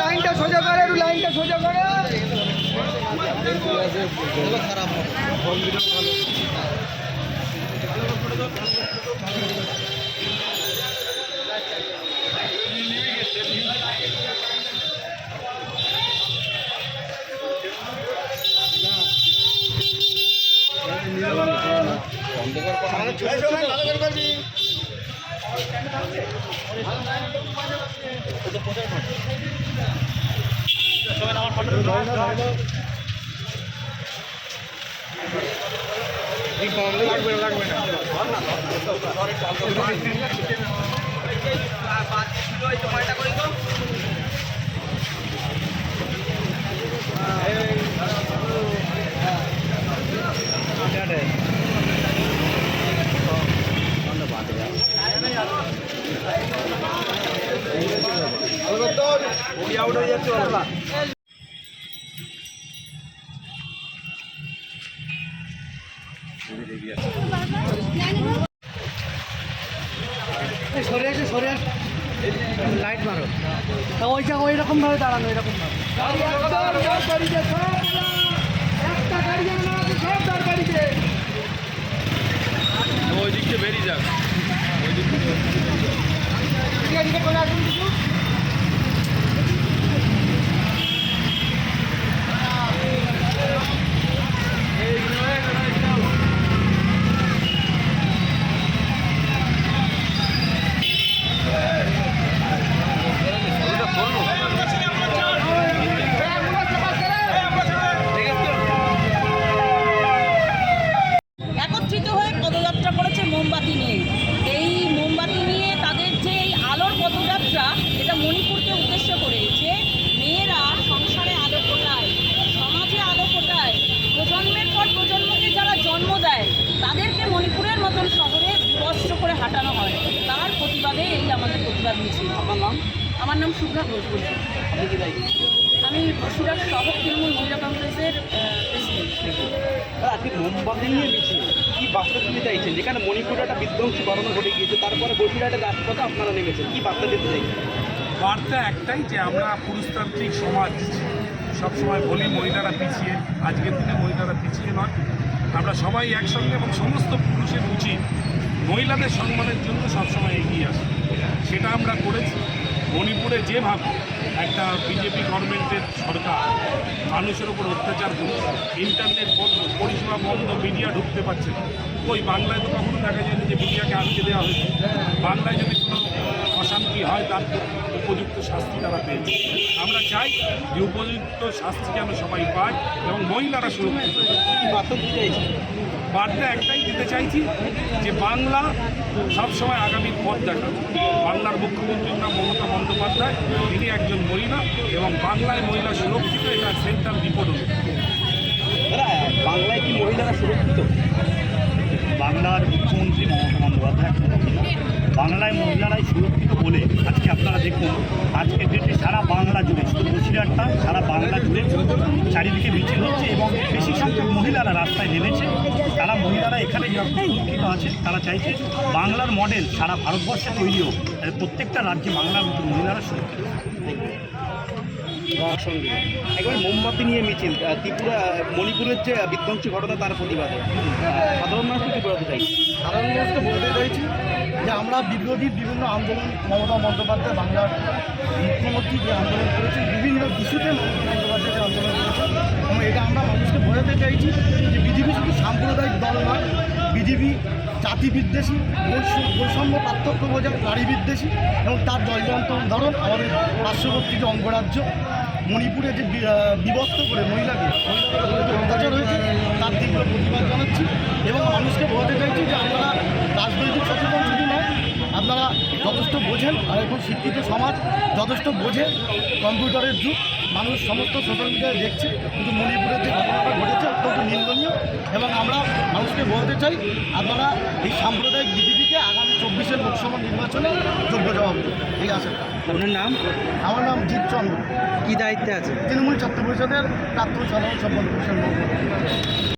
লাইনটা সোজা করে, একটু লাইনটা সোজা করে। খারাপ লাগবে না আউট হয়ে যাচ্ছে। সরে আসে, সরে আস, লাইট মারো। তা ওই জায়গা ওই রকম ভাবে দাঁড়ানো, এরকম ভাবে একটা গাড়ি যেন না আছে, সব তার গাড়িতে ওই দিক থেকে বেরিয়ে যাবে। ওই দিক থেকে চলে আসুন কিছু। একত্রিত হয়ে পদযাত্রা করেছে মোমবাতি নিয়ে। এই মোমবাতি নিয়ে তাদের যে এই আলোর পদযাত্রা, এটা মণিপুরকে উদ্দেশ্য করে, যে মেয়েরা সংসারে আলো ফোটায়, সমাজে আলো ফোটায়, প্রজন্মের পর প্রজন্মকে যারা জন্ম দেয় তাদেরকে মণিপুরের মতন শহরে কষ্ট করে হাঁটানো হয়, তার প্রতিবাদে এই আমাদের প্রতিবাদ মিছিল। আমার নাম শুভ্রা ঘোষ বলছি। আমি বসিরহাট শহর তৃণমূল মহিলা কংগ্রেসের প্রেসিডেন্ট। আজকে মোমবাতি নিয়ে মিছিল কি বার্তা দিতে চাইছেন? যেখানে মণিপুরে একটা বিধ্বংসী ঘটনা ঘটে গিয়েছে, তারপরে বসিরহাটের রাজপথে আপনারা নেমেছেন, কি বার্তা দিতে চাইছেন? বার্তা একটাই, যে আমরা পুরুষতান্ত্রিক সমাজ, সবসময় বলি মহিলারা পিছিয়ে, আজকের দিনে মহিলারা পিছিয়ে নয়, আমরা সবাই একসঙ্গে, এবং সমস্ত পুরুষের উচিত মহিলাদের সম্মানের জন্য সবসময় এগিয়ে আসে। সেটা আমরা করেছি। মণিপুরে যেভাবে একটা বিজেপি গভর্নমেন্টের সরকার মানুষের ওপর অত্যাচার করছে, ইন্টারনেট বন্ধ, পরিষেবা বন্ধ, মিডিয়া ঢুকতে পারছে না। ওই বাংলায় তো কখনো দেখা যায়নি যে মিডিয়াকে আটকে দেওয়া হয়েছে। বাংলায় যদি কোনো অশান্তি হয় তার উপযুক্ত শাস্তি তারা পেয়েছে। আমরা চাই যে উপযুক্ত শাস্তি যেন সবাই পায় এবং মহিলারা সুরক্ষিত। কি বার্তা দিতে চাইছেন? বার্তা একটাই দিতে চাইছি, যে বাংলা সবসময় আগামীর পথ দেখাবে। বাংলার মুখ্যমন্ত্রীর নাম মমতা বন্দ্যোপাধ্যায়, তিনি একজন মহিলা, এবং বাংলায় মহিলা সুরক্ষিত, এটা সেন্ট্রাল রিপোর্ট হল। বাংলায় কি মহিলারা সুরক্ষিত? বাংলার মুখ্যমন্ত্রী মমতা বন্দ্যোপাধ্যায় বাংলায় মহিলারাই সুরক্ষিত বলে আজকে আপনারা দেখুন, আজকের ডেটে সারা বাংলা জুড়ে, শুধু বসিরহাটটা সারা বাংলা জুড়ে চারিদিকে মিছিল হচ্ছে এবং বেশি সংখ্যক মহিলারা রাস্তায় নেমেছে। তারা মহিলারা এখানে সুরক্ষিত আছে। তারা চাইছে বাংলার মডেল সারা ভারতবর্ষে তৈরি হোক, প্রত্যেকটা রাজ্যে বাংলার মতো মহিলারা সুরক্ষিত। সঙ্গে একবার মোমবাতি নিয়ে মিছিল ত্রিপুরা মণিপুরের যে বিধ্বংসী ঘটনা তার প্রতিবাদে সাধারণ মানুষকে কি বলতে চাই? সাধারণ মানুষকে বলতে চাইছি যে আমরা বিরোধী বিভিন্ন আন্দোলন, মমতা বন্দ্যোপাধ্যায় বাংলার মুখ্যমন্ত্রী যে আন্দোলন করেছেন, বিভিন্ন ইস্যুতে মমতা বন্দ্যোপাধ্যায় যে আন্দোলন করেছেন, এবং এটা আমরা মানুষকে বোঝাতে চাইছি যে বিজেপি শুধু সাম্প্রদায়িক দল নয়, বিজেপি জাতি বিদ্বেষী, বৈষম্য পার্থক্য বোঝায়, নারী বিদ্বেষী, এবং তার জয়যন্ত্র উদাহরণ আমাদের পার্শ্ববর্তী যে অঙ্গরাজ্য মণিপুরে যে বিভক্ত করে মহিলাদের অত্যাচার হয়েছে, তার তীব্র প্রতিবাদ জানাচ্ছি এবং মানুষকে বোঝাতে চাইছি যে আপনারা রাজনৈতিক সচেতন শুধু নয়, আপনারা যথেষ্ট বোঝেন, আর এখন শিক্ষিত সমাজ যথেষ্ট বোঝে, কম্পিউটারের যুগ, মানুষ সমস্ত সোশ্যাল মিডিয়ায় দেখছে, কিন্তু মণিপুরের যে ঘটনাটা ঘটেছে অত্যন্ত নিন্দনীয়। এবং আমরা মানুষকে বলতে চাই, আপনারা এই সাম্প্রদায়িক বিজেপিকে আগামী 2024 লোকসভা নির্বাচনে যোগ্য জবাব দেবে এই আশাটা। আপনার নাম, আমার নাম জিৎ চন্দ্র, কি দায়িত্বে আছে? তৃণমূল ছাত্র পরিষদের প্রাক্তন সাধারণ সম্পাদক।